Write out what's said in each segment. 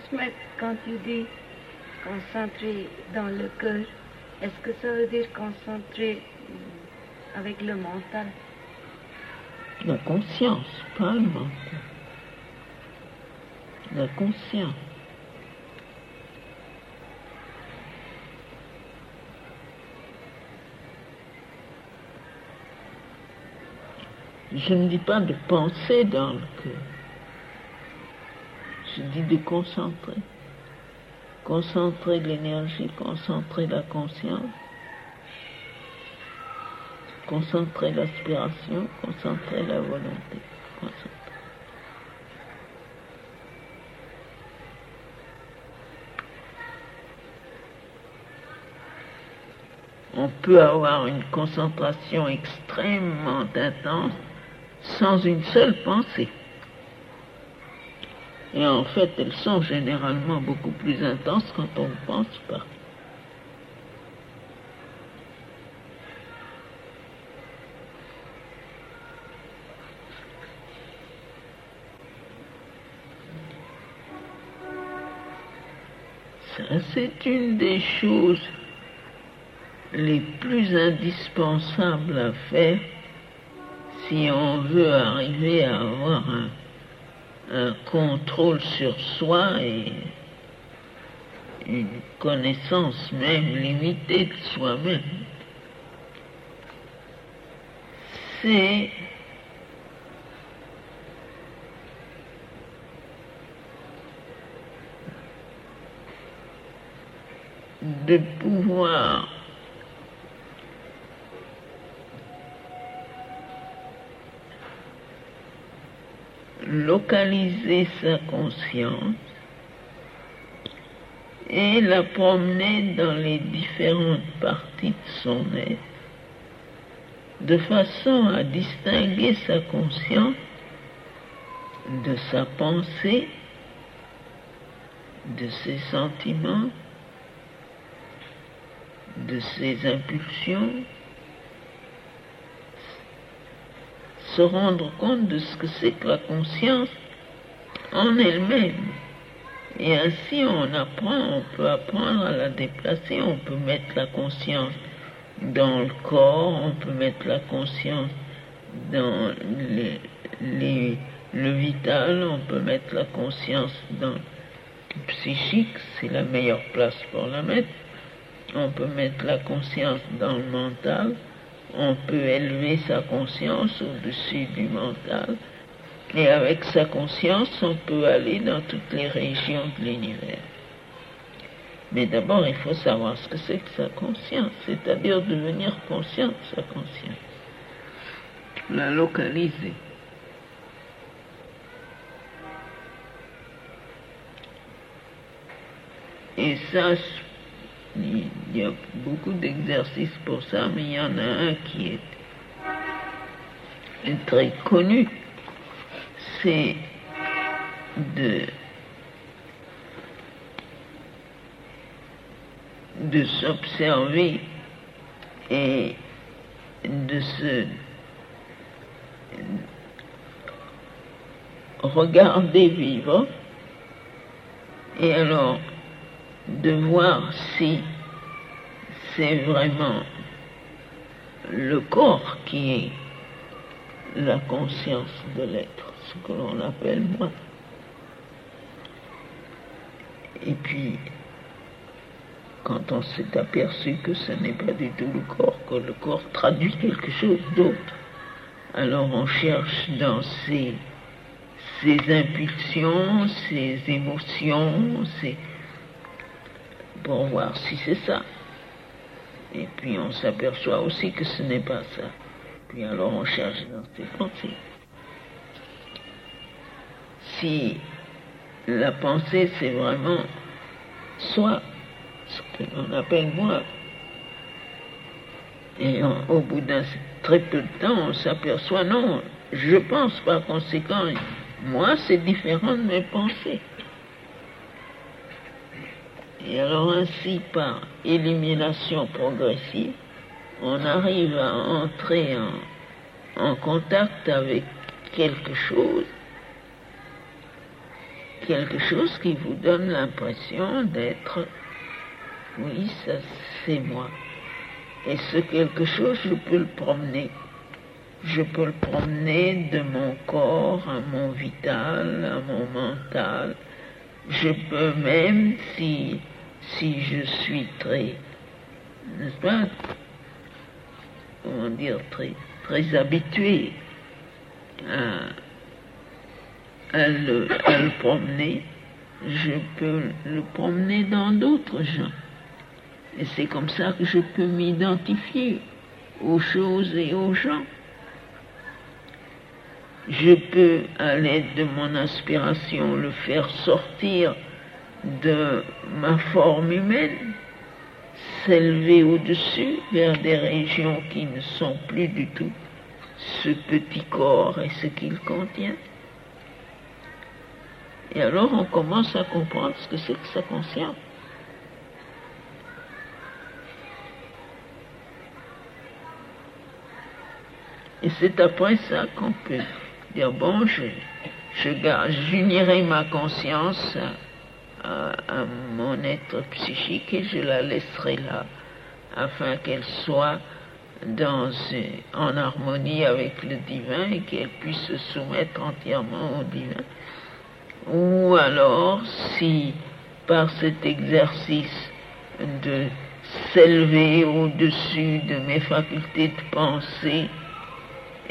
transmettre quand tu dis concentrer dans le cœur? Est-ce que ça veut dire concentrer avec le mental? La conscience, pas le mental. La conscience. Je ne dis pas de penser dans le cœur. Je dis de concentrer. Concentrer l'énergie, concentrer la conscience, concentrer l'aspiration, concentrer la volonté. Concentrer. On peut avoir une concentration extrêmement intense sans une seule pensée. Et en fait, elles sont généralement beaucoup plus intenses quand on ne pense pas. Ça, c'est une des choses les plus indispensables à faire si on veut arriver à avoir un contrôle sur soi et une connaissance même limitée de soi-même. C'est de pouvoir localiser sa conscience et la promener dans les différentes parties de son être, de façon à distinguer sa conscience de sa pensée, de ses sentiments, de ses impulsions, se rendre compte de ce que c'est que la conscience en elle-même. Et ainsi on peut apprendre à la déplacer, on peut mettre la conscience dans le corps, on peut mettre la conscience dans le vital, on peut mettre la conscience dans le psychique, c'est la meilleure place pour la mettre, on peut mettre la conscience dans le mental, on peut élever sa conscience au-dessus du mental, et avec sa conscience, on peut aller dans toutes les régions de l'univers. Mais d'abord, il faut savoir ce que c'est que sa conscience, c'est-à-dire devenir conscient de sa conscience, la localiser. Et ça, il y a beaucoup d'exercices pour ça, mais il y en a un qui est très connu, c'est de s'observer et de se regarder vivre, et alors de voir si c'est vraiment le corps qui est la conscience de l'être, ce que l'on appelle moi. Et puis, quand on s'est aperçu que ce n'est pas du tout le corps, que le corps traduit quelque chose d'autre, alors on cherche dans ses impulsions, ses émotions, pour voir si c'est ça. Et puis on s'aperçoit aussi que ce n'est pas ça. Puis alors on cherche dans ses pensées. Si la pensée c'est vraiment soi, ce que l'on appelle moi, et au bout d'un très peu de temps on s'aperçoit non, je pense par conséquent, moi c'est différent de mes pensées. Et alors ainsi, par élimination progressive, on arrive à entrer en contact avec quelque chose quelque chose qui vous donne l'impression d'être, oui, ça c'est moi. Et ce quelque chose, je peux le promener. Je peux le promener de mon corps à mon vital, à mon mental. Je peux même, si je suis très, n'est-ce pas, comment dire, très habitué à le promener, je peux le promener dans d'autres gens. Et c'est comme ça que je peux m'identifier aux choses et aux gens. Je peux, à l'aide de mon inspiration, le faire sortir de ma forme humaine, s'élever au-dessus vers des régions qui ne sont plus du tout ce petit corps et ce qu'il contient. Et alors on commence à comprendre ce que c'est que sa conscience. Et c'est après ça qu'on peut dire, bon, j'unirai ma conscience à mon être psychique et je la laisserai là, afin qu'elle soit en harmonie avec le divin et qu'elle puisse se soumettre entièrement au divin. Ou alors, si par cet exercice de s'élever au-dessus de mes facultés de pensée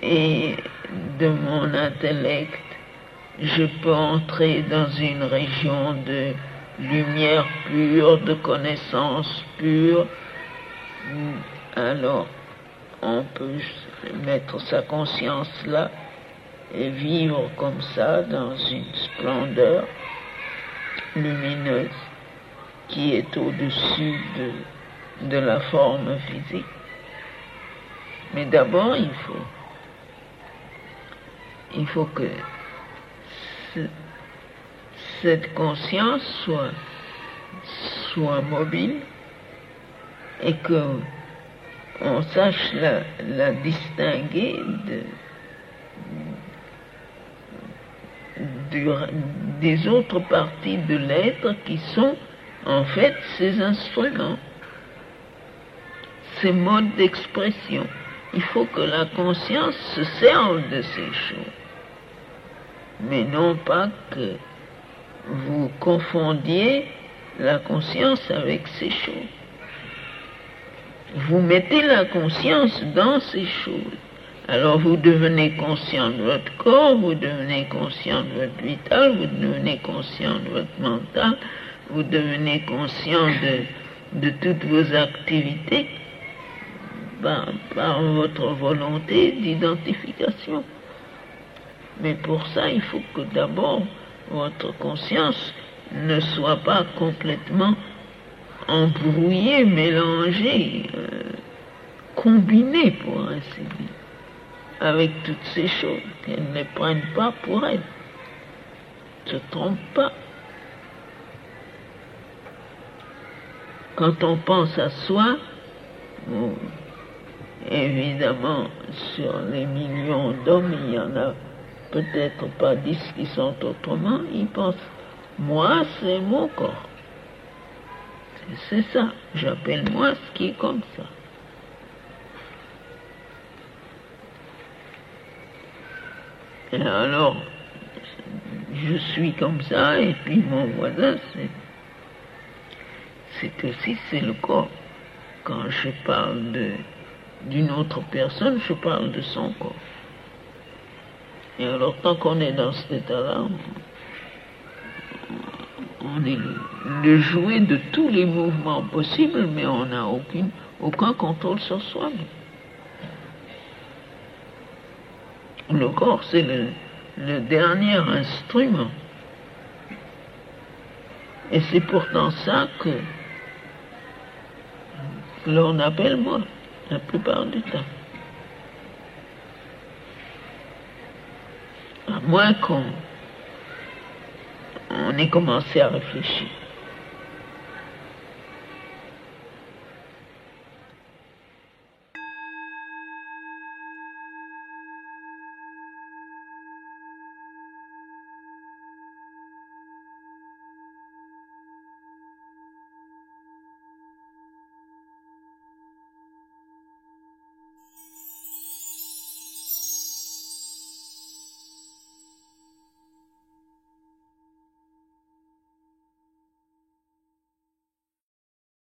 et de mon intellect, je peux entrer dans une région de lumière pure, de connaissance pure, alors on peut mettre sa conscience là et vivre comme ça dans une splendeur lumineuse qui est au-dessus de la forme physique. Mais d'abord, il faut que cette conscience soit mobile et qu'on sache la distinguer des autres parties de l'être qui sont en fait ses instruments, ses modes d'expression. Il faut que la conscience se serve de ces choses, mais non pas que vous confondiez la conscience avec ces choses. Vous mettez la conscience dans ces choses. Alors vous devenez conscient de votre corps, vous devenez conscient de votre vital, vous devenez conscient de votre mental, vous devenez conscient de toutes vos activités par votre volonté d'identification. Mais pour ça, il faut que d'abord votre conscience ne soit pas complètement embrouillée, mélangée, combinée, pour ainsi dire, avec toutes ces choses, qu'elle ne les prenne pas pour elle, ne se trompe pas. Quand on pense à soi, bon, évidemment, sur les millions d'hommes, il y en a peut-être pas 10 qui sont autrement. Ils pensent, moi, c'est mon corps. C'est ça, j'appelle moi ce qui est comme ça. Et alors, je suis comme ça, et puis mon voisin, c'est aussi, c'est le corps. Quand je parle d'une autre personne, je parle de son corps. Et alors, tant qu'on est dans cet état-là, on est le jouet de tous les mouvements possibles, mais on n'a aucun contrôle sur soi-même. Le corps, c'est le dernier instrument. Et c'est pourtant ça que l'on appelle moi, la plupart du temps. À moins qu'on ait commencé à réfléchir.